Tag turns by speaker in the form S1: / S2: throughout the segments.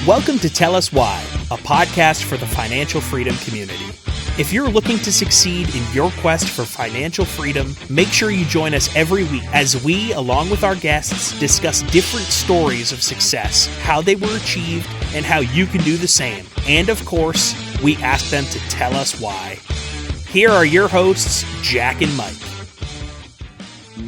S1: Welcome to Tell Us Why, a podcast for the financial freedom community. If you're looking to succeed in your quest for financial freedom, make sure you join us every week as we, along with our guests, discuss different stories of success, how they were achieved, and how you can do the same. And of course, we ask them to tell us why. Here are your hosts, Jack and Mike.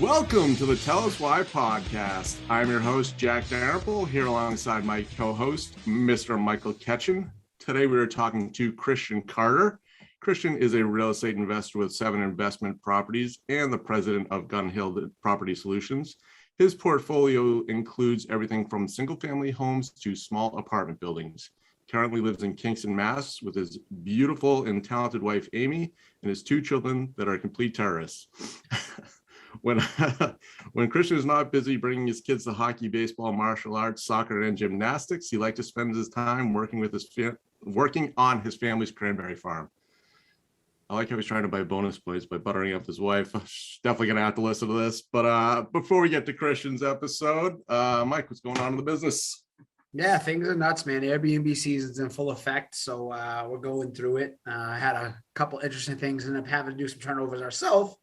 S2: Welcome to the Tell Us Why podcast. I'm your host, Jack Darapel, here alongside my co-host, Mr. Michael Ketchen. Today we are talking to Christian Carter. Christian is a real estate investor with 7 investment properties and the president of Gunhild Property Solutions. His portfolio includes everything from single-family homes to small apartment buildings. Currently lives in Kingston, Mass. with his beautiful and talented wife, Amy, and his 2 children that are complete terrorists. When Christian is not busy bringing his kids to hockey, baseball, martial arts, soccer, and gymnastics, he likes to spend his time working on his family's cranberry farm. I like how he's trying to buy bonus points by buttering up his wife. Definitely going to have to listen to this. But before we get to Christian's episode, Mike, what's going on in the business?
S3: Yeah, things are nuts, man. Airbnb season's in full effect, so we're going through it. I had a couple interesting things, and I'm having to do some turnovers ourselves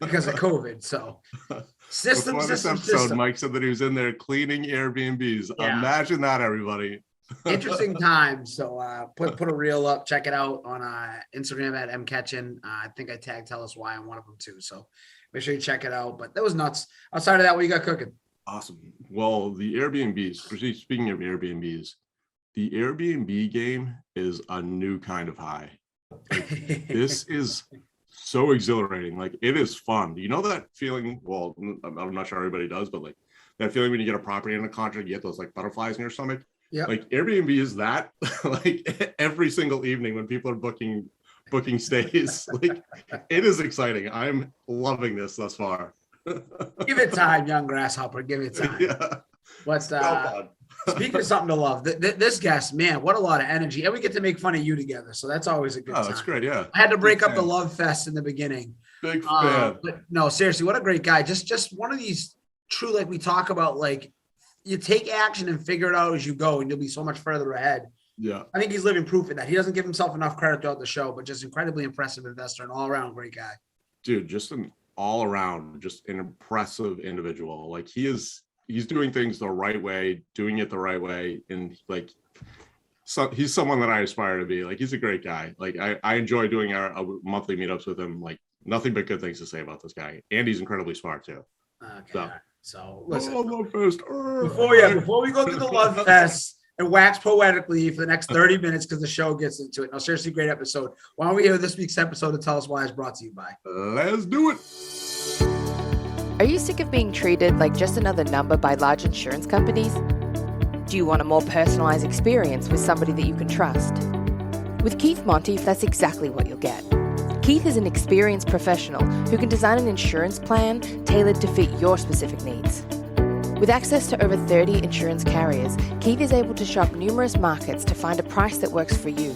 S3: because of COVID. So system.
S2: Mike said that he was in there cleaning Airbnbs. Yeah. Imagine that, everybody.
S3: Interesting times. So put a reel up. Check it out on Instagram at mketchen. I think I tagged Tell Us Why on one of them too. So make sure you check it out. But that was nuts. Outside of that, what you got cooking?
S2: Awesome. Well, the Airbnbs, speaking of Airbnbs, the Airbnb game is a new kind of high. This is so exhilarating. Like, it is fun. You know that feeling? Well, I'm not sure everybody does, but like that feeling when you get a property in a contract, you get those like butterflies in your stomach. Yeah. Like Airbnb is that like every single evening when people are booking stays. Like, it is exciting. I'm loving this thus far.
S3: Give it time, young grasshopper. Give it time. Yeah. What's speaking of something to love, this guest, man, what a lot of energy. And we get to make fun of you together. So that's always a good time.
S2: That's great. Yeah.
S3: I had to break up the love fest in the beginning.
S2: Big fan.
S3: But no, seriously, what a great guy. Just one of these true, like we talk about, like you take action and figure it out as you go, and you'll be so much further ahead. Yeah. I think he's living proof of that. He doesn't give himself enough credit throughout the show, but just incredibly impressive investor and all around great guy.
S2: Dude, just an all around, just an impressive individual. Like he's doing things the right way, doing it the right way. And like, so he's someone that I aspire to be. Like, he's a great guy. Like I enjoy doing our monthly meetups with him. Like, nothing but good things to say about this guy. And he's incredibly smart too.
S3: Okay. So listen,
S2: love fest.
S3: Before we go through the love fest and wax poetically for the next 30 minutes, because the show gets into it. No, seriously, great episode. Why don't we hear this week's episode of Tell Us Why is brought to you by?
S2: Let's do it.
S4: Are you sick of being treated like just another number by large insurance companies? Do you want a more personalized experience with somebody that you can trust? With Keith Monteith, that's exactly what you'll get. Keith is an experienced professional who can design an insurance plan tailored to fit your specific needs. With access to over 30 insurance carriers, Keith is able to shop numerous markets to find a price that works for you.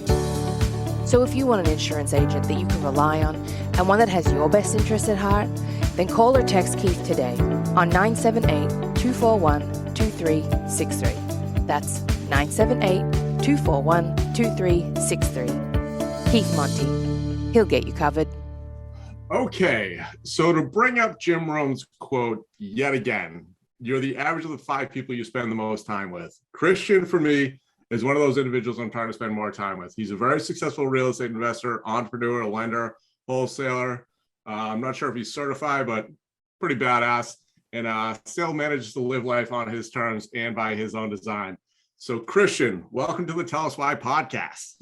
S4: So if you want an insurance agent that you can rely on and one that has your best interests at heart, then call or text Keith today on 978-241-2363. That's 978-241-2363. Keith Monty. He'll get you covered.
S2: Okay, so to bring up Jim Rohn's quote yet again, you're the average of the 5 people you spend the most time with. Christian, for me, is one of those individuals I'm trying to spend more time with. He's a very successful real estate investor, entrepreneur, lender, wholesaler. I'm not sure if he's certified, but pretty badass. And still manages to live life on his terms and by his own design. So Christian, welcome to the Tell Us Why podcast.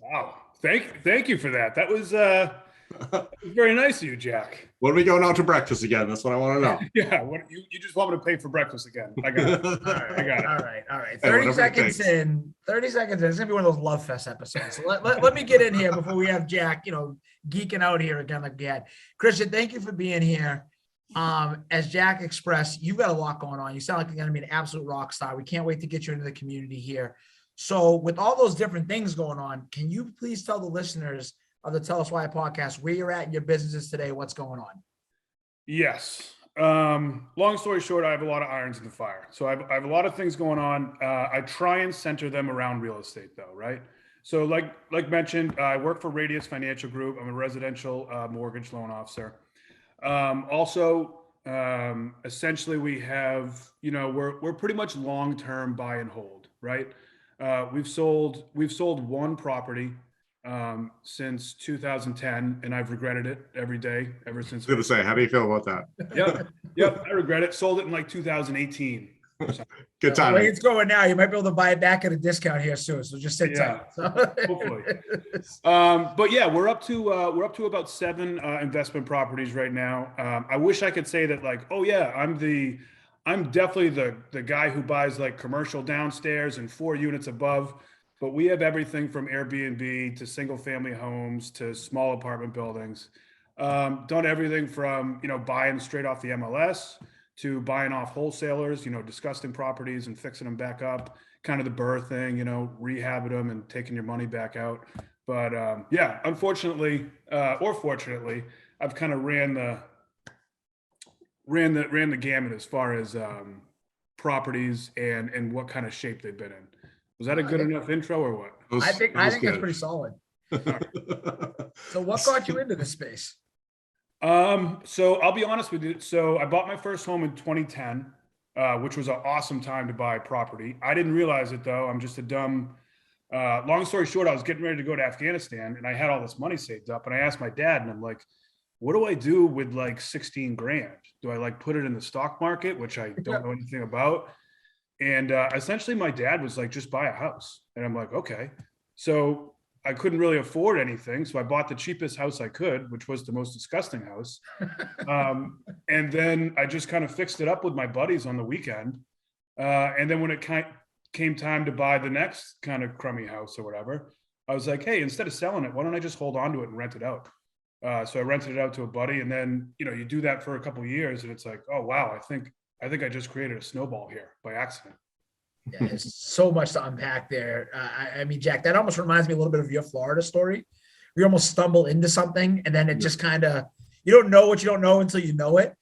S5: Wow. Thank you for that. That was very nice of you, Jack.
S2: When are we going out to breakfast again? That's what I want to know.
S5: Yeah. What you just want me to pay for breakfast again? I got it.
S3: All right. 30 seconds in. It's gonna be one of those love fest episodes. So let me get in here before we have Jack, geeking out here again like we had. Christian, thank you for being here. As Jack expressed, you've got a lot going on. You sound like you're gonna be an absolute rock star. We can't wait to get you into the community here. So with all those different things going on, can you please tell the listeners of the Tell Us Why podcast where you're at in your businesses today, what's going on?
S5: Yes. Long story short, I have a lot of irons in the fire. So I have a lot of things going on. I try and center them around real estate though, right? So like mentioned, I work for Radius Financial Group. I'm a residential mortgage loan officer. Essentially we have, we're pretty much long-term buy and hold, right? We've sold one property since 2010, and I've regretted it every day ever since.
S2: I was gonna say, how do you feel about that?
S5: Yep, I regret it. Sold it in like 2018.
S2: Good time.
S3: The way it's going now, you might be able to buy it back at a discount here soon. So just sit tight.
S5: Hopefully. But yeah, we're up to about 7 investment properties right now. I wish I could say that like, oh yeah, I'm definitely the guy who buys like commercial downstairs and 4 units above. But we have everything from Airbnb to single family homes to small apartment buildings. Done everything from, buying straight off the MLS to buying off wholesalers, disgusting properties and fixing them back up, kind of the Burr thing, rehabbing them and taking your money back out. But yeah, unfortunately, or fortunately, I've kind of ran the gamut as far as properties and what kind of shape they've been in. Was that a good enough intro or what?
S3: I think that's pretty solid. So what got you into this space?
S5: So I'll be honest with you. So I bought my first home in 2010, which was an awesome time to buy property. I didn't realize it though. I'm just a dumb, long story short, I was getting ready to go to Afghanistan and I had all this money saved up and I asked my dad and I'm like, what do I do with like 16 grand? Do I like put it in the stock market, which I don't know anything about? And essentially my dad was like, just buy a house. And I'm like, okay. So I couldn't really afford anything. So I bought the cheapest house I could, which was the most disgusting house. And then I just kind of fixed it up with my buddies on the weekend. And then when it came time to buy the next kind of crummy house or whatever, I was like, hey, instead of selling it, why don't I just hold on to it and rent it out? So I rented it out to a buddy. And then, you do that for a couple of years and it's like, oh, wow, I think I just created a snowball here by accident.
S3: Yeah, there's so much to unpack there. I mean, Jack, that almost reminds me a little bit of your Florida story. You almost stumble into something and then it just kind of, you don't know what you don't know until you know it.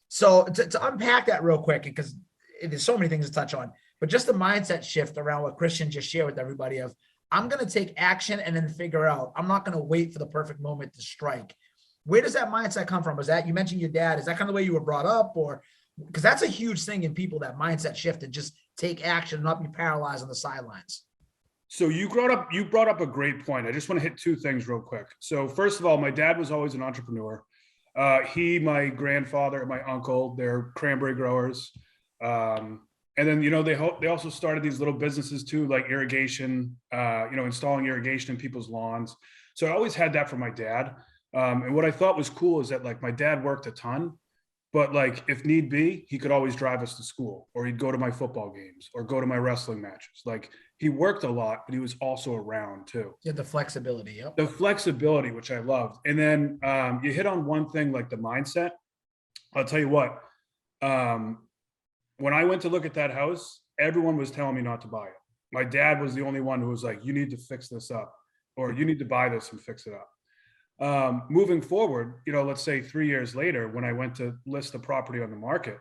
S3: So to unpack that real quick, because there's so many things to touch on, but just the mindset shift around what Christian just shared with everybody of, I'm going to take action and then figure out, I'm not going to wait for the perfect moment to strike. Where does that mindset come from? Was that, you mentioned your dad, is that kind of the way you were brought up, or, because that's a huge thing in people, that mindset shift and just take action and not be paralyzed on the sidelines.
S5: So you brought up a great point. I just want to hit 2 things real quick. So first of all, my dad was always an entrepreneur. My grandfather, and my uncle, they're cranberry growers. And then, they also started these little businesses too, like irrigation, installing irrigation in people's lawns. So I always had that from my dad. And what I thought was cool is that like my dad worked a ton, but like if need be, he could always drive us to school, or he'd go to my football games or go to my wrestling matches. Like he worked a lot, but he was also around too.
S3: Yeah, the flexibility. Yep.
S5: The flexibility, which I loved. And then you hit on one thing, like the mindset. I'll tell you what, when I went to look at that house, everyone was telling me not to buy it. My dad was the only one who was like, you need to fix this up, or you need to buy this and fix it up. Moving forward, let's say 3 years later, when I went to list the property on the market,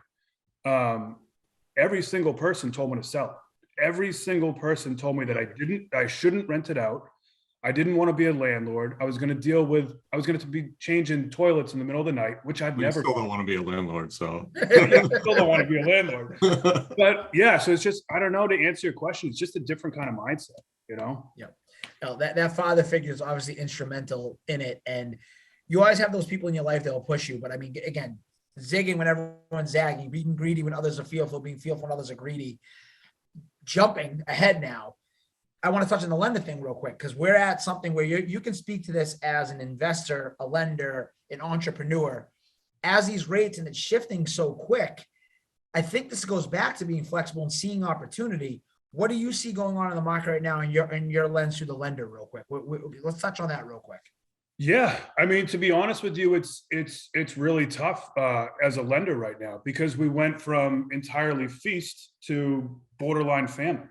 S5: every single person told me to sell it. Every single person told me that I shouldn't rent it out. I didn't want to be a landlord. I was going to be changing toilets in the middle of the night, which I've never.
S2: Still don't want to be a landlord, so.
S5: Still don't want to be a landlord. But yeah, so it's just, I don't know, to answer your question, it's just a different kind of mindset,
S3: Yeah. No, that father figure is obviously instrumental in it. And you always have those people in your life that will push you. But I mean, again, zigging when everyone's zagging, being greedy when others are fearful, being fearful when others are greedy. Jumping ahead now, I want to touch on the lender thing real quick, because we're at something where you can speak to this as an investor, a lender, an entrepreneur. As these rates and it's shifting so quick, I think this goes back to being flexible and seeing opportunity. What do you see going on in the market right now in your lens through the lender real quick? Let's touch on that real quick.
S5: Yeah. I mean, to be honest with you, it's really tough as a lender right now, because we went from entirely feast to borderline famine,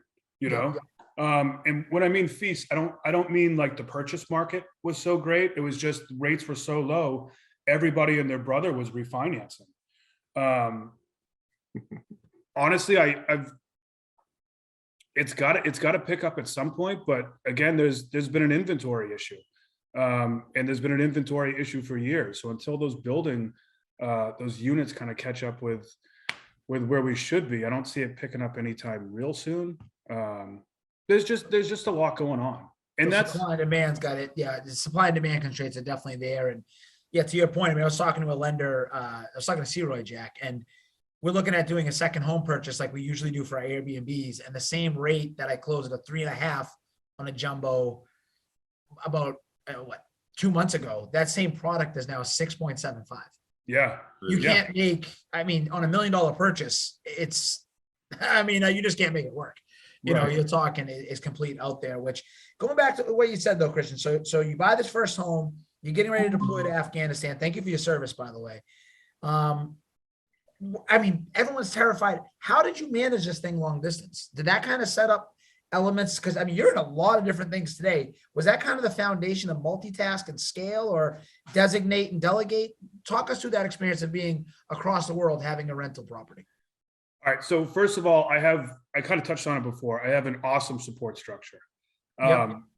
S5: and when I mean feast, I don't mean like the purchase market was so great. It was just rates were so low. Everybody and their brother was refinancing. Honestly, it's got to pick up at some point, but again, there's been an inventory issue. And there's been an inventory issue for years. So until those units kind of catch up with where we should be, I don't see it picking up anytime real soon. There's just a lot going on. And that's
S3: supply and demand's got it. Yeah, the supply and demand constraints are definitely there. And yeah, to your point, I mean, I was talking to a lender, I was talking to C-Roy, Jack, and we're looking at doing a second home purchase like we usually do for our Airbnbs, and the same rate that I closed at a 3.5 on a jumbo about 2 months ago, that same product is now 6.75.
S5: Yeah.
S3: You can't make, I mean, on $1 million purchase, it's, I mean, you just can't make it work. You know, you're talking is complete out there, which going back to what you said though, Christian. So you buy this first home, you're getting ready to deploy to Afghanistan. Thank you for your service, by the way. I mean, everyone's terrified. How did you manage this thing long distance? Did that kind of set up elements? Because I mean, you're in a lot of different things today. Was that kind of the foundation of multitask and scale, or designate and delegate? Talk us through that experience of being across the world, having a rental property.
S5: All right. So first of all, I kind of touched on it before. I have an awesome support structure.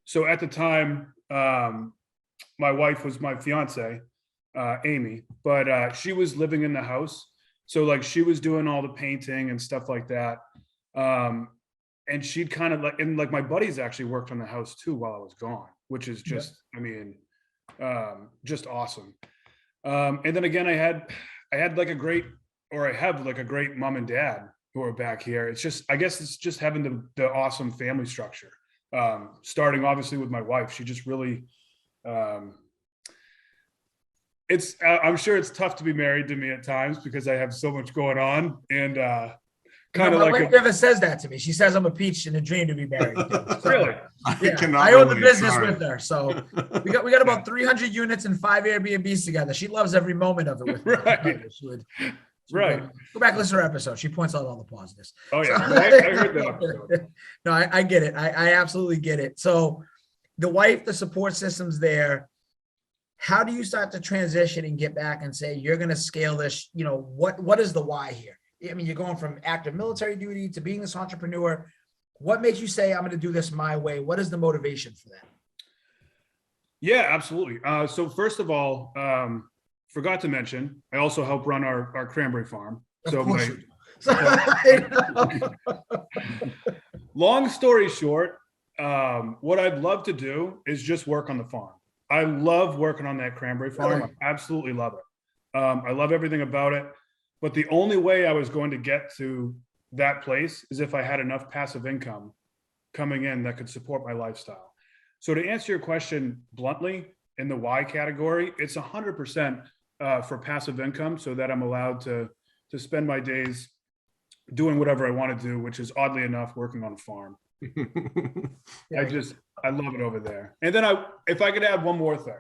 S5: So at the time, my wife was my fiance, Amy, but she was living in the house. So like she was doing all the painting and stuff like that. And she'd kind of like my buddies actually worked on the house too while I was gone, which is just, I mean, just awesome. And then again, I have like a great mom and dad who are back here. It's just, I guess it's just having the awesome family structure. Starting obviously with my wife, she just really, I'm sure it's tough to be married to me at times because I have so much going on, and kind of
S3: my
S5: like
S3: wife never says that to me. She says I'm a peach in a dream to be married.
S5: Really?
S3: I own the business with her, so we got about 300 units and 5 Airbnbs together. She loves every moment of it with me.
S5: Right.
S3: Go back, listen to her episode. She points out all the positives.
S5: Oh yeah, I heard that episode.
S3: No, I get it. I absolutely get it. So the wife, the support system's there. How do you start to transition and get back and say, you're going to scale this? You know, what is the why here? I mean, you're going from active military duty to being this entrepreneur. What makes you say, I'm going to do this my way? What is the motivation for that? Yeah,
S5: absolutely. So first of all, forgot to mention, I also help run our cranberry farm. So long story short, what I'd love to do is just work on the farm. I love working on that cranberry farm. I absolutely love it. I love everything about it. But the only way I was going to get to that place is if I had enough passive income coming in that could support my lifestyle. So to answer your question bluntly, in the why category, it's 100% for passive income, so that I'm allowed to spend my days doing whatever I want to do, which is oddly enough working on a farm. I love it over there. And then if I could add one more thing.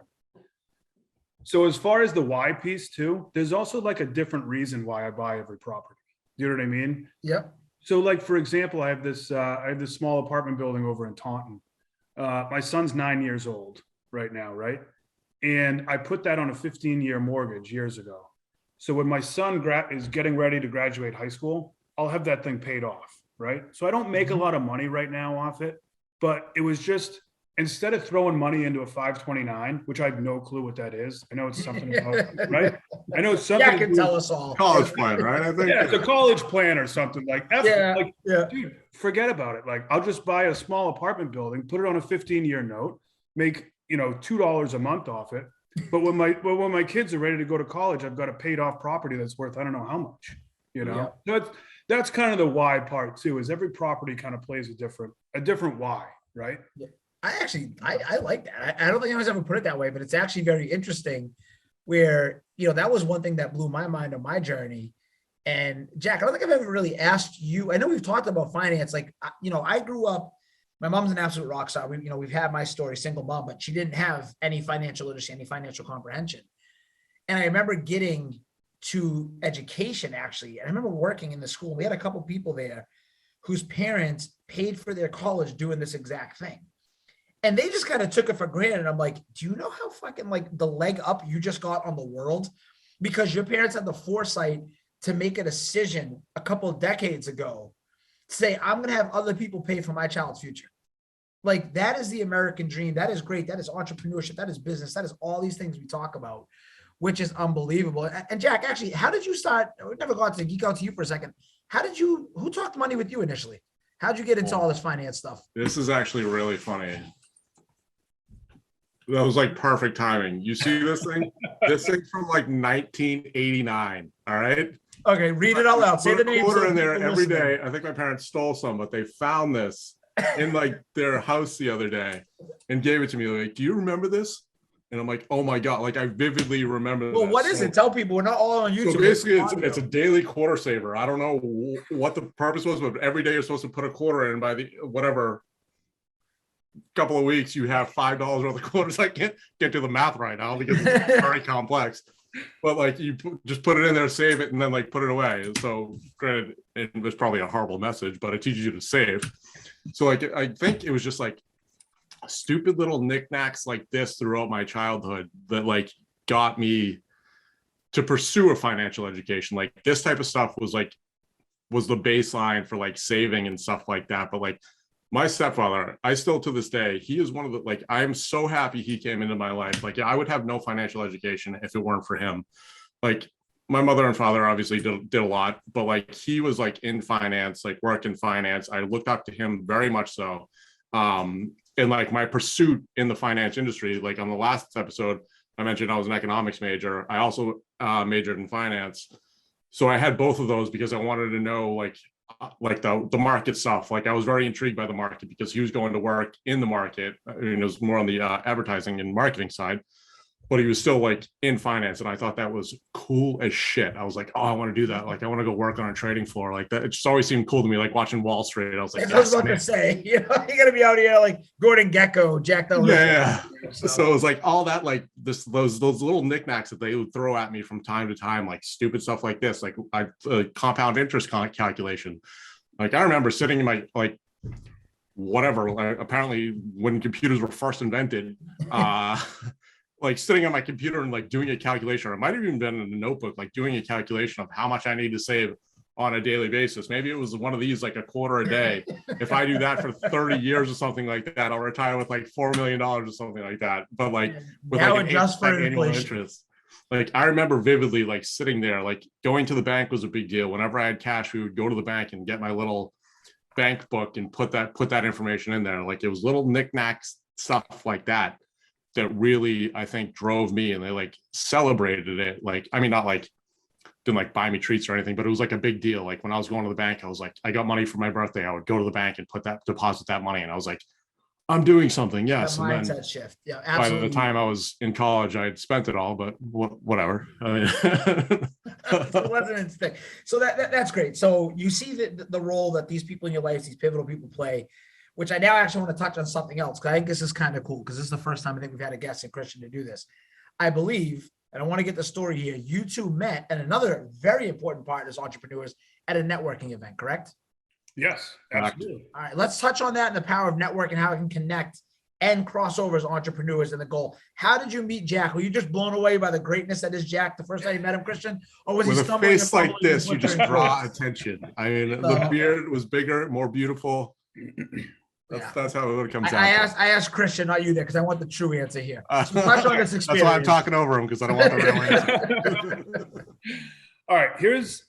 S5: So as far as the why piece too, there's also like a different reason why I buy every property. You know what I mean?
S3: Yep.
S5: So like, for example, I have this small apartment building over in Taunton. My son's 9 years old right now, right? And I put that on a 15-year mortgage years ago. So when my son is getting ready to graduate high school, I'll have that thing paid off, right? So I don't make a lot of money right now off it, but it was just, instead of throwing money into a 529, which I have no clue what that is. I know it's something about, right? I know it's something.
S3: Yeah, can tell us all.
S2: College plan, right? I think.
S5: Yeah, it's a college plan or something like that. Dude, forget about it. Like, I'll just buy a small apartment building, put it on a 15-year note, make $2 a month off it. But when my kids are ready to go to college, I've got a paid off property that's worth I don't know how much. So that's kind of the why part too. Is every property kind of plays a different why, right?
S3: Yeah. I like that. I don't think anyone's ever put it that way, but it's actually very interesting where, that was one thing that blew my mind on my journey. And Jack, I don't think I've ever really asked you, I know we've talked about finance. Like, I grew up, my mom's an absolute rock star. We've had my story, single mom, but she didn't have any financial literacy, any financial comprehension. And I remember getting to education actually. And I remember working in the school. We had a couple people there whose parents paid for their college doing this exact thing. And they just kind of took it for granted. I'm like, do you know how fucking like the leg up you just got on the world? Because your parents had the foresight to make a decision a couple of decades ago, to say, I'm going to have other people pay for my child's future. Like, that is the American dream. That is great. That is entrepreneurship. That is business. That is all these things we talk about, which is unbelievable. And Jack, actually, how did you start? We never got to geek out to you for a second. Who talked money with you initially? How'd you get into all this finance stuff?
S2: This is actually really funny. That was like perfect timing. You see this thing? This thing's from like 1989. All right.
S3: Okay, read it all out. Say the name.
S2: Quarter in there every day. I think my parents stole some, but they found this in like their house the other day and gave it to me. Like, do you remember this? And I'm like, oh my God, like I vividly remember.
S3: Well, what is it? Tell people, we're not all on YouTube.
S2: So basically it's a daily quarter saver. I don't know what the purpose was, but every day you're supposed to put a quarter in. By the whatever couple of weeks you have $5 worth of quarters. I can't get to the math right now because it's very complex. But like you just put it in there, save it, and then like put it away. So granted, it was probably a horrible message, but it teaches you to save. So like I think it was just like stupid little knickknacks like this throughout my childhood that like got me to pursue a financial education. Like this type of stuff was the baseline for like saving and stuff like that. But like my stepfather, I still to this day, he is one of the, like, I'm so happy he came into my life. Like, I would have no financial education if it weren't for him. Like, my mother and father obviously did a lot, but like, he was like in finance, like worked in finance. I looked up to him very much so. And like my pursuit in the finance industry, like on the last episode, I mentioned I was an economics major. I also majored in finance. So I had both of those because I wanted to know like the market stuff. Like I was very intrigued by the market because he was going to work in the market. I mean, it was more on the advertising and marketing side, but he was still like in finance. And I thought that was cool as shit. I was like, oh, I want to do that. Like I want to go work on a trading floor like that. It just always seemed cool to me, like watching Wall Street. I was like,
S3: I was about to say, you know, you're gonna be out here like Gordon Gekko, Jack the
S2: yeah. So it was like all that, like those little knickknacks that they would throw at me from time to time, like stupid stuff like this, like compound interest calculation. Like I remember sitting in my like whatever. Apparently, when computers were first invented, like sitting on my computer and like doing a calculation, or it might have even been in a notebook, like doing a calculation of how much I need to save on a daily basis. Maybe it was one of these, like a quarter a day. If I do that for 30 years or something like that, I'll retire with like $4 million or something like that. But like with
S3: now
S2: like an annual interest. Like I remember vividly like sitting there, like going to the bank was a big deal. Whenever I had cash, we would go to the bank and get my little bank book and put that information in there. Like it was little knickknacks, stuff like that really, I think, drove me, and they like celebrated it. Like, I mean, not like didn't like buy me treats or anything, but it was like a big deal. Like when I was going to the bank, I was like, I got money for my birthday. I would go to the bank and deposit that money. And I was like, I'm doing something. Yes.
S3: That
S2: and
S3: mindset
S2: then
S3: shift. Yeah, absolutely.
S2: by the time I was in college, I had spent it all, but whatever. I mean,
S3: it wasn't instinct. So that's great. So you see the role that these people in your life, these pivotal people play, which I now actually want to touch on something else, because I think this is kind of cool, because this is the first time I think we've had a guest and Christian to do this. I believe, and I want to get the story here, you two met, and another very important part as entrepreneurs at a networking event, correct?
S5: Yes, absolutely.
S3: All right, let's touch on that and the power of networking, how it can connect and cross over as entrepreneurs and the goal. How did you meet Jack? Were you just blown away by the greatness that is Jack the first time you met him, Christian? Or was
S2: with
S3: he
S2: a
S3: stumbling
S2: face like this, you just draw attention. I mean, the beard was bigger, more beautiful. That's how it comes out.
S3: I asked Christian, not you there, because I want the true answer here. So touch on this experience.
S2: That's why I'm talking over him, because I don't want the real answer.
S5: All right, here's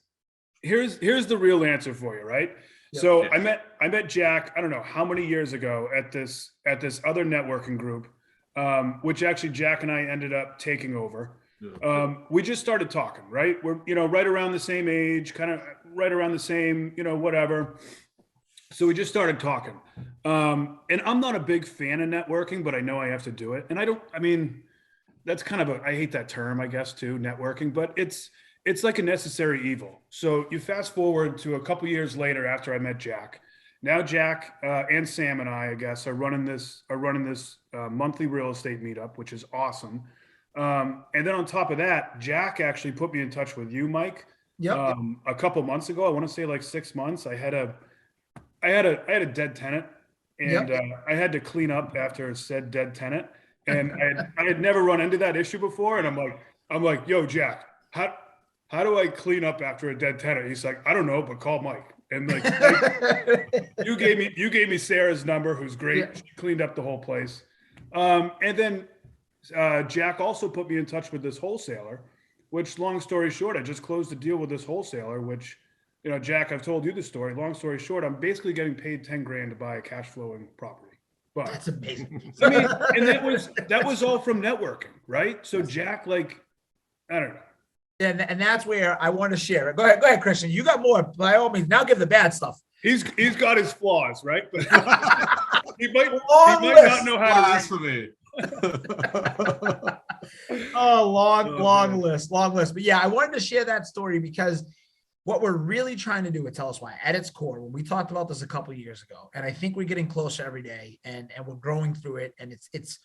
S5: the real answer for you, right? Yep. So I met Jack, I don't know how many years ago at this other networking group, which actually Jack and I ended up taking over. We just started talking, right? We're right around the same age, kind of right around the same, whatever. So we just started talking. And I'm not a big fan of networking, but I know I have to do it. And that's kind of I hate that term, I guess, too, networking, but it's like a necessary evil. So you fast forward to a couple years later after I met Jack. Now Jack and Sam and I guess, are running this monthly real estate meetup, which is awesome. And then on top of that, Jack actually put me in touch with you, Mike.
S3: Yep.
S5: A couple months ago. I want to say like 6 months. I had a dead tenant, and I had to clean up after said dead tenant. And I had never run into that issue before. And I'm like, yo, Jack, how how do I clean up after a dead tenant? He's like, I don't know, but call Mike. And like you gave me Sarah's number, who's great. Yeah. She cleaned up the whole place. And then Jack also put me in touch with this wholesaler, which, long story short, I just closed a deal with this wholesaler, which, you know, Jack, I've told you the story. Long story short, I'm basically getting paid $10,000 to buy a cash flowing property. But
S3: that's amazing.
S5: I mean, and that was all from networking, right? So Jack, like, I don't know.
S3: And that's where I want to share it. Go ahead, Christian. You got more, by all means. Now give the bad stuff.
S5: He's got his flaws, right? But he might not know how to
S3: long list. But yeah, I wanted to share that story because what we're really trying to do with Tell Us Why, at its core, when we talked about this a couple of years ago, and I think we're getting closer every day, and we're growing through it. And it's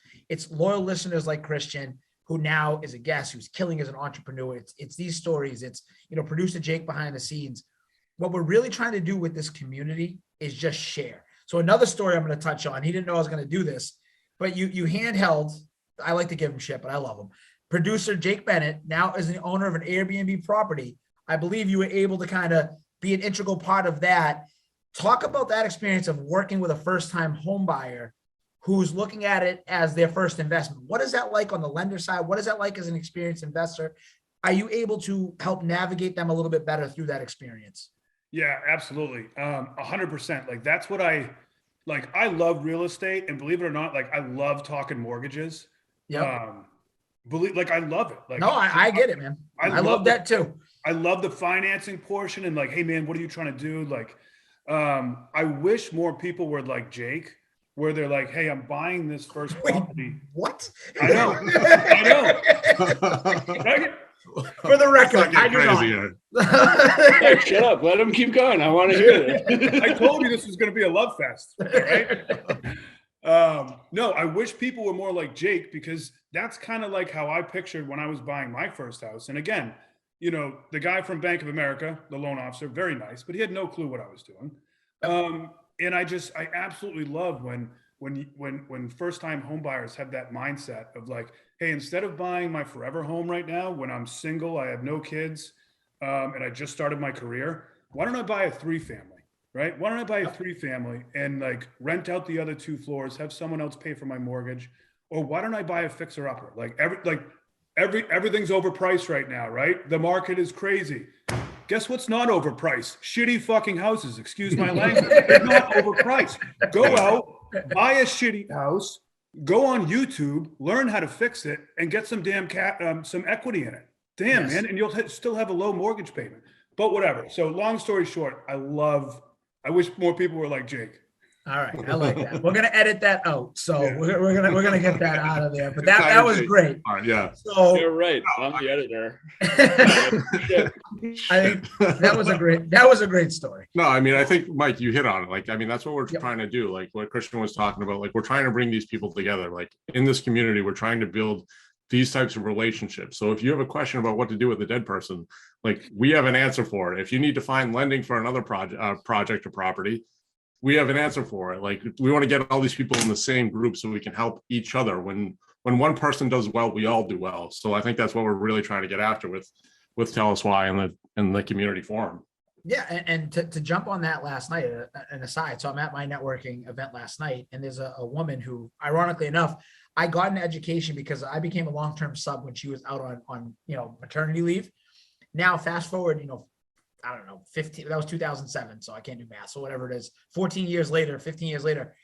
S3: loyal listeners like Christian, who now is a guest, who's killing as an entrepreneur. It's these stories. It's, you know, producer Jake behind the scenes. What we're really trying to do with this community is just share. So another story I'm going to touch on. He didn't know I was going to do this, but you handheld. I like to give him shit, but I love him. Producer Jake Bennett now is the owner of an Airbnb property. I believe you were able to kind of be an integral part of that. Talk about that experience of working with a first-time home buyer who's looking at it as their first investment. What is that like on the lender side? What is that like as an experienced investor? Are you able to help navigate them a little bit better through that experience?
S5: Yeah, absolutely. 100%. Like, that's what I love real estate, and believe it or not, like, I love talking mortgages.
S3: Yeah.
S5: I love it. Like,
S3: no, I get it, man. I love that too.
S5: I love the financing portion and like, hey man, what are you trying to do? Like, I wish more people were like Jake, where they're like, hey, I'm buying this first property.
S3: What?
S5: I know. Right?
S3: For the record, I do
S6: not. Hey, shut up. Let him keep going. I want to hear this.
S5: I told you this was going to be a love fest, right? No, I wish people were more like Jake, because that's kind of like how I pictured when I was buying my first house. And again, you know, the guy from Bank of America, the loan officer, very nice, but he had no clue what I was doing. And I absolutely love when first-time home buyers have that mindset of like, hey, instead of buying my forever home right now, when I'm single, I have no kids, and I just started my career, why don't I buy a 3-family, right? Why don't I buy a 3-family and like rent out the other 2 floors, have someone else pay for my mortgage? Or why don't I buy a fixer-upper? Everything's overpriced right now, right? The market is crazy. Guess what's not overpriced? Shitty fucking houses. Excuse my language. They're not overpriced. Go out, buy a shitty house, go on YouTube, learn how to fix it, and get some some equity in it. Damn, yes. Man, and you'll still have a low mortgage payment. But whatever. So long story short, I wish more people were like Jake.
S3: All right, I like that. We're gonna edit that out, so yeah. we're gonna get that out of there. But that was great.
S2: Yeah.
S3: So
S6: you're right. I'm the editor.
S3: I think that was a great story.
S2: No, I mean, I think Mike, you hit on it. Like, I mean, that's what we're trying to do. Like what Christian was talking about. Like, we're trying to bring these people together. Like in this community, we're trying to build these types of relationships. So if you have a question about what to do with a dead person, like we have an answer for it. If you need to find lending for another project or property, we have an answer for it. Like we want to get all these people in the same group so we can help each other. When one person does well, we all do well. So I think that's what we're really trying to get after with Tell Us Why in the community forum.
S3: Yeah, and to jump on that last night, an aside. So I'm at my networking event last night, and there's a woman who, ironically enough, I got an education because I became a long-term sub when she was out on maternity leave. Now fast forward, I don't know, 15, that was 2007. So I can't do math. So whatever it is, 15 years later,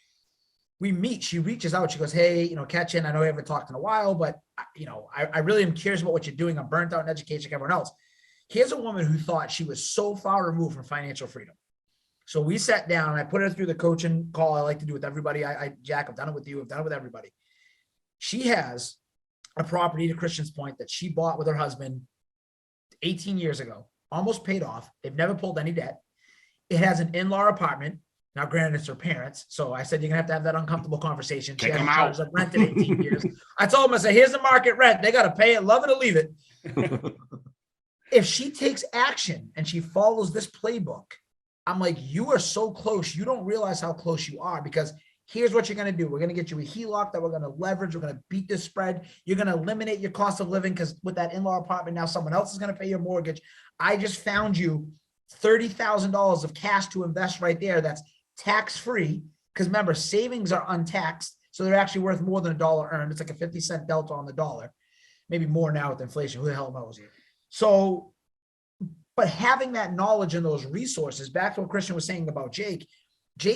S3: we meet, she reaches out. She goes, hey, Ketchen, I know we haven't talked in a while, but I really am curious about what you're doing. I'm burnt out in education like everyone else. Here's a woman who thought she was so far removed from financial freedom. So we sat down and I put her through the coaching call I like to do with everybody. Jack, I've done it with you. I've done it with everybody. She has a property, to Christian's point, that she bought with her husband 18 years ago. Almost paid off. They've never pulled any debt. It has an in-law apartment. Now, granted, it's her parents. So I said, you're going to have that uncomfortable conversation. She hasn't charged up rent in 18 years. I told him, I said, here's the market rent. They got to pay it, love it or leave it. If she takes action and she follows this playbook, I'm like, you are so close. You don't realize how close you are, because Here's what you're going to do. We're going to get you a HELOC that we're going to leverage. We're going to beat this spread. You're going to eliminate your cost of living because with that in-law apartment, now someone else is going to pay your mortgage. I just found you $30,000 of cash to invest right there. That's tax-free because remember, savings are untaxed. So they're actually worth more than $1 earned. It's like a 50-cent delta on the dollar, maybe more now with inflation. Who the hell knows? So, but having that knowledge and those resources, back to what Christian was saying about Jake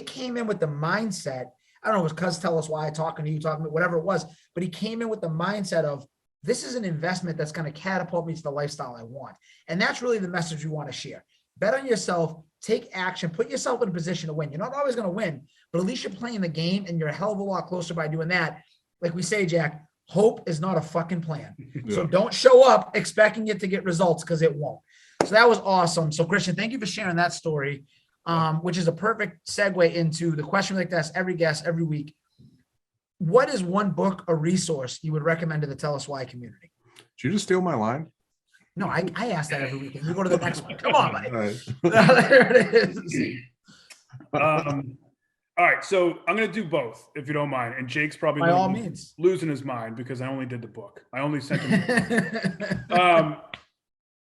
S3: came in with the mindset. I don't know, it was cuz tell us why, talking to you, whatever it was, but he came in with the mindset of this is an investment that's going to catapult me to the lifestyle I want. And that's really the message we want to share. Bet on yourself, take action, put yourself in a position to win. You're not always going to win, but at least you're playing the game and you're a hell of a lot closer by doing that. Like we say, Jack, hope is not a fucking plan. Yeah. So don't show up expecting it to get results because it won't. So that was awesome. So Christian, thank you for sharing that story, which is a perfect segue into the question we like to ask every guest every week. What is one book or resource you would recommend to the Tell Us Why community?
S2: Did you just steal my line?
S3: No, I ask that every week. And you go to the next one. Come on, buddy. All right. There it is.
S5: All right, so I'm going to do both, if you don't mind. And Jake's probably
S3: by all means
S5: losing his mind because I only did the book. I only sent him.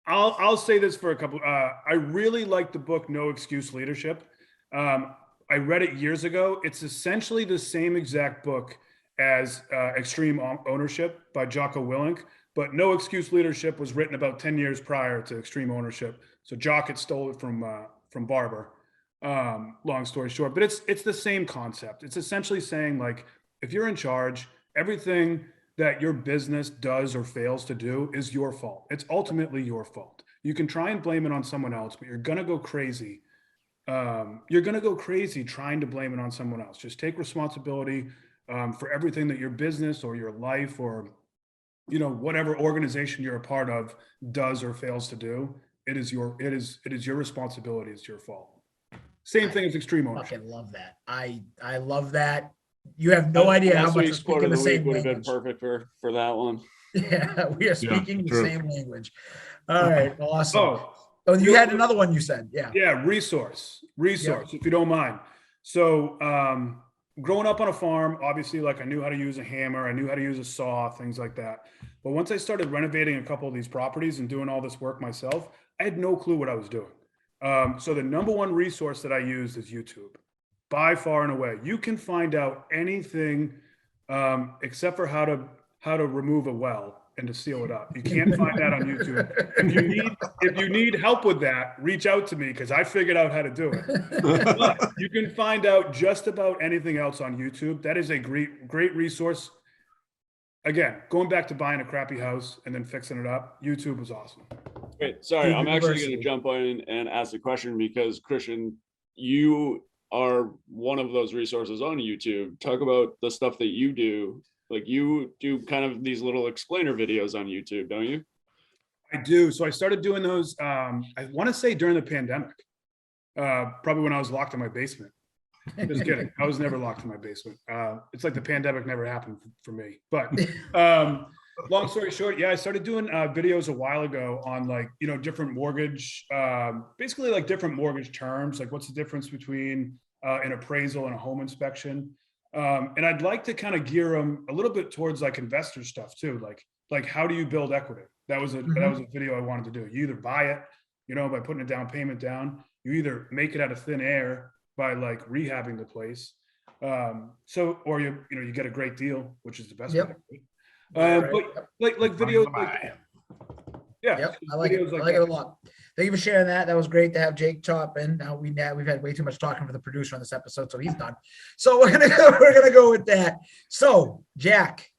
S5: I'll say this for a couple. I really like the book No Excuse Leadership. I read it years ago. It's essentially the same exact book as Extreme Ownership by Jocko Willink, but No Excuse Leadership was written about 10 years prior to Extreme Ownership. So Jock had stole it from Barber. Long story short, but it's the same concept. It's essentially saying, like, if you're in charge, everything that your business does or fails to do is your fault. It's ultimately your fault. You can try and blame it on someone else, but you're going to go crazy. You're going to go crazy trying to blame it on someone else. Just take responsibility for everything that your business or your life or, whatever organization you're a part of does or fails to do. It is your responsibility. It's your fault. Same thing as extreme ownership.
S3: I fucking love that. I love that. You have no idea how much we're speaking the same
S6: would
S3: language.
S6: Have been perfect for that one.
S3: Yeah, we are speaking the same language. All right, awesome. Oh, you had another one you said.
S5: Yeah, resource, if you don't mind. So growing up on a farm, obviously, like, I knew how to use a hammer, I knew how to use a saw, things like that. But once I started renovating a couple of these properties and doing all this work myself, I had no clue what I was doing. So the number one resource that I use is YouTube, by far and away. You can find out anything except for how to remove a well and to seal it up. You can't find that on YouTube. If you need help with that, reach out to me because I figured out how to do it. But you can find out just about anything else on YouTube. That is a great resource. Again, going back to buying a crappy house and then fixing it up, YouTube was awesome.
S6: Wait, sorry, I'm actually going to jump in and ask a question because, Christian, you are one of those resources on YouTube. Talk about the stuff that you do. Like, you do kind of these little explainer videos on YouTube, don't you?
S5: I do. So I started doing those, I want to say during the pandemic, probably when I was locked in my basement. Just kidding. I was never locked in my basement. It's like the pandemic never happened for me. But long story short, I started doing videos a while ago on, like, different mortgage, basically like different mortgage terms, like what's the difference between an appraisal and a home inspection. And I'd like to kind of gear them a little bit towards like investor stuff too. Like how do you build equity? That was a video I wanted to do. You either buy it, by putting a down payment down, you either make it out of thin air by like rehabbing the place. Or you get a great deal, which is the best.
S3: Yep.
S5: But like videos.
S3: I like it. I like it a lot. Thank you for sharing that. That was great to have Jake chop in. Now we've had way too much talking for the producer on this episode, so he's done. So we're gonna go with that. So Jack,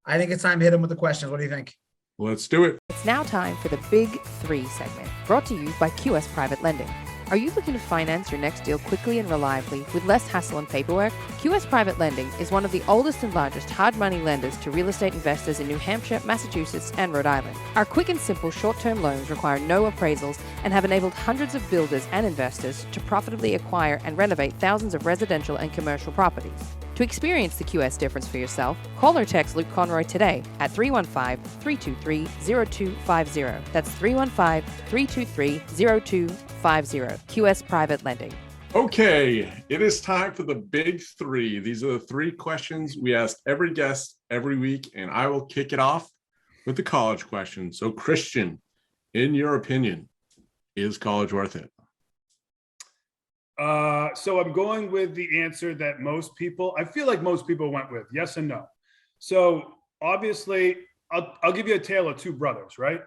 S3: I think it's time to hit him with the questions. What do you think?
S2: Let's do it.
S4: It's now time for the Big 3 segment, brought to you by QS Private Lending. Are you looking to finance your next deal quickly and reliably with less hassle and paperwork? QS Private Lending is one of the oldest and largest hard money lenders to real estate investors in New Hampshire, Massachusetts, and Rhode Island. Our quick and simple short-term loans require no appraisals and have enabled hundreds of builders and investors to profitably acquire and renovate thousands of residential and commercial properties. To experience the QS difference for yourself, call or text Luke Conroy today at 315-323-0250. That's 315-323-0250. QS Private Lending.
S2: Okay, it is time for the big three. These are the three questions we ask every guest every week, and I will kick it off with the college question. So, Christian, in your opinion, is college worth it?
S5: So I'm going with the answer that I feel like most people went with, yes and no. So obviously, I'll give you a tale of two brothers, right?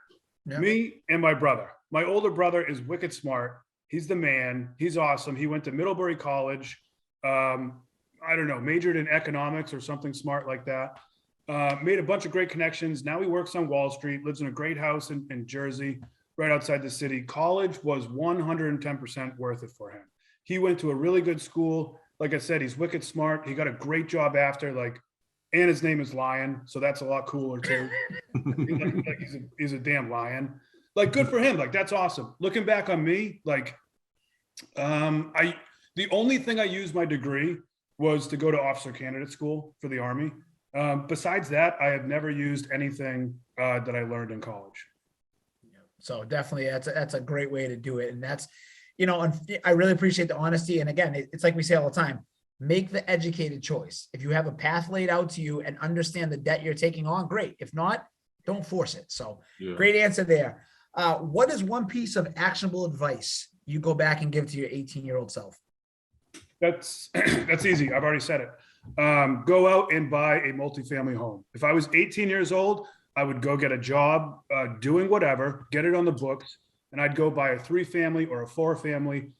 S5: Yeah. Me and my brother. My older brother is wicked smart. He's the man. He's awesome. He went to Middlebury College. I don't know, majored in economics or something smart like that. Made a bunch of great connections. Now he works on Wall Street, lives in a great house in Jersey, right outside the city. College was 110% worth it for him. He went to a really good school. Like I said, he's wicked smart. He got a great job after, and his name is Lion. So that's a lot cooler too. He's a damn lion. Good for him. That's awesome. Looking back on me, the only thing I used my degree was to go to officer candidate school for the Army. Besides that, I have never used anything that I learned in college.
S3: So definitely that's a great way to do it. And that's, I really appreciate the honesty. And again, it's like we say all the time, make the educated choice. If you have a path laid out to you and understand the debt you're taking on, great. If not, don't force it. So Great answer there. What is one piece of actionable advice you go back and give to your 18-year-old self?
S5: That's easy. I've already said it. Go out and buy a multifamily home. If I was 18 years old, I would go get a job doing whatever, get it on the books, and I'd go buy a 3-family or a 4-family,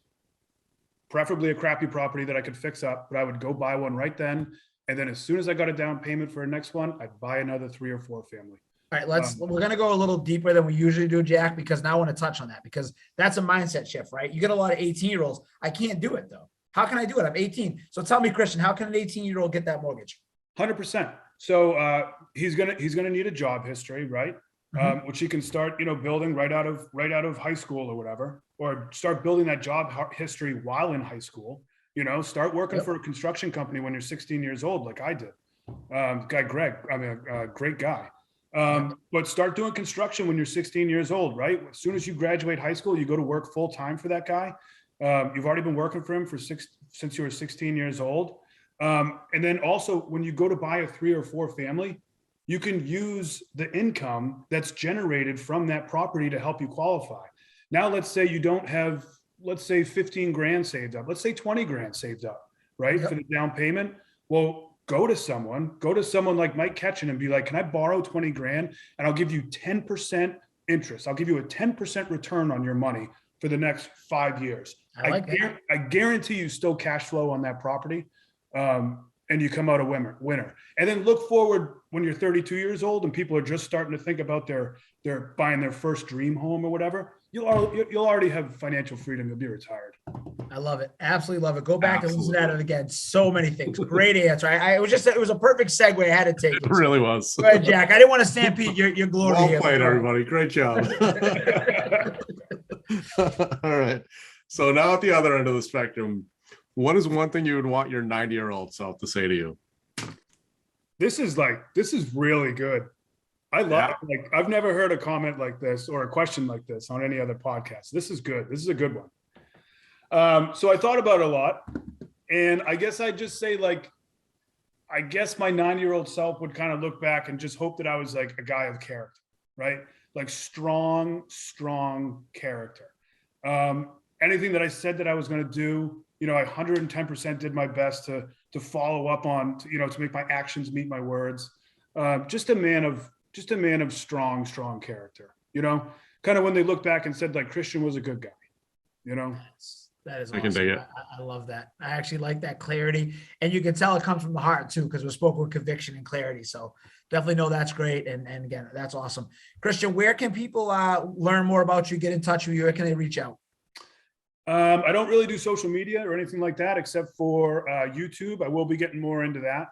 S5: preferably a crappy property that I could fix up, but I would go buy one right then. And then as soon as I got a down payment for a next one, I'd buy another 3 or 4 family.
S3: All right, we're going to go a little deeper than we usually do, Jack, because now I want to touch on that because that's a mindset shift, right? You get a lot of 18-year-olds. I can't do it though. How can I do it? I'm 18. So tell me, Christian, how can an 18-year-old get that mortgage?
S5: 100%. So he's gonna need a job history, right? Mm-hmm. Which he can start, building right out of high school or whatever, or start building that job history while in high school. Start working for a construction company when you're 16 years old, like I did. Guy Greg, a great guy. But start doing construction when you're 16 years old, right? As soon as you graduate high school, you go to work full time for that guy. You've already been working for him since you were 16 years old. And then also when you go to buy a 3 or 4 family, you can use the income that's generated from that property to help you qualify. Now, let's say you don't have, 15 grand saved up. Let's say 20 grand saved up, right? For the down payment. Well, go to someone like Mike Ketchen and be like, can I borrow 20 grand? And I'll give you 10% interest. I'll give you a 10% return on your money for the next 5 years. I guarantee you still cash flow on that property. And you come out a winner. And then look forward when you're 32 years old and people are just starting to think about their buying their first dream home or whatever. You'll already have financial freedom. You'll be retired.
S3: I love it. Absolutely love it. Go back and listen to that again. So many things. Great answer. It was a perfect segue I had to take.
S2: It really was.
S3: Go ahead, Jack. I didn't want to stampede your glory.
S2: Well played, everybody. Great job. All right. So now at the other end of the spectrum, what is one thing you would want your 90-year-old self to say to you?
S5: This is really good. I love it. I've never heard a comment like this or a question like this on any other podcast. This is good. This is a good one. So I thought about it a lot, and I guess I'd just say I guess my 9-year-old self would kind of look back and just hope that I was a guy of character, right? Strong character. Anything that I said that I was going to do, I 110% did my best to follow up on, to make my actions meet my words. Just a man of strong character, kind of when they look back and said Christian was a good guy,
S3: That is awesome. I love that. I actually like that clarity. And you can tell it comes from the heart too, because we're spoken with conviction and clarity. So definitely know that's great. And again, that's awesome. Christian, where can people learn more about you, get in touch with you? Where can they reach out?
S5: I don't really do social media or anything like that, except for YouTube. I will be getting more into that.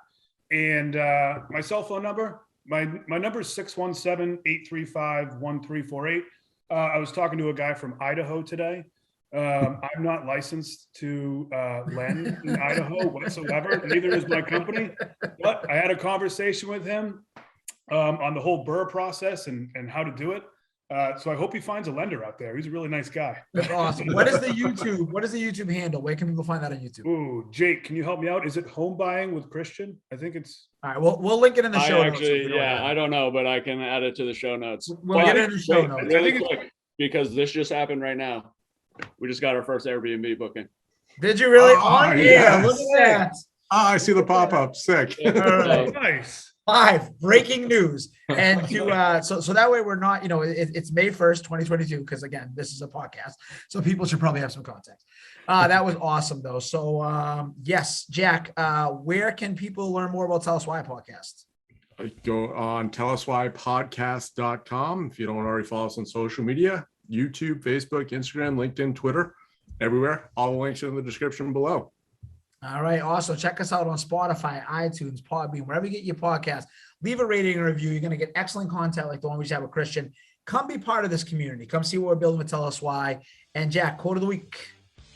S5: And my cell phone number, my number is 617-835-1348. I was talking to a guy from Idaho today. I'm not licensed to lend in Idaho whatsoever. Neither is my company. But I had a conversation with him on the whole BRRRR process and how to do it. So I hope he finds a lender out there. He's a really nice guy.
S3: That's awesome. What is the YouTube handle? Where can people find that on YouTube?
S5: Ooh, Jake, can you help me out? Is it Home Buying with Christian? I think it's.
S3: All right, we'll link it in the show notes.
S6: I don't know, but I can add it to the show notes.
S3: We'll get it in the show notes.
S6: Really quick, because this just happened right now. We just got our first Airbnb booking.
S3: Did you really?
S2: Yes.
S3: Look at that.
S2: I see the pop-up. Sick.
S3: All right.
S5: Nice.
S3: Live breaking news. And to so that way we're not, it's May 1st, 2022, because again, this is a podcast. So people should probably have some context. That was awesome though. So yes, Jack, where can people learn more about Tell Us Why podcast?
S2: Go on telluswhypodcast.com. If you don't already follow us on social media, YouTube, Facebook, Instagram, LinkedIn, Twitter, everywhere. All the links are in the description below.
S3: All right. Also, check us out on Spotify, iTunes, Podbean, wherever you get your podcast. Leave a rating and review. You're going to get excellent content like the one we just had with Christian. Come be part of this community. Come see what we're building with Tell Us Why. And Jack, quote of the week.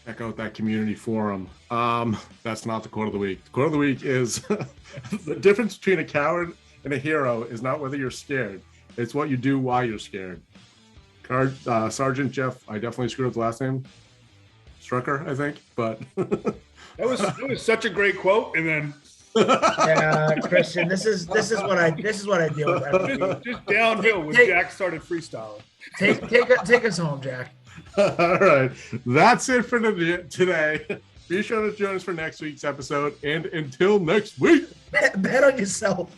S2: Check out that community forum. That's not the quote of the week. The quote of the week is the difference between a coward and a hero is not whether you're scared. It's what you do while you're scared. Sergeant Jeff, I definitely screwed up the last name. Strucker, I think, but
S5: That was such a great quote, and then
S3: Christian, this is what I deal with.
S5: Just downhill when Jack started freestyling.
S3: Take us home, Jack.
S2: All right, that's it for today. Be sure to join us for next week's episode, and until next week,
S3: Bet on yourself.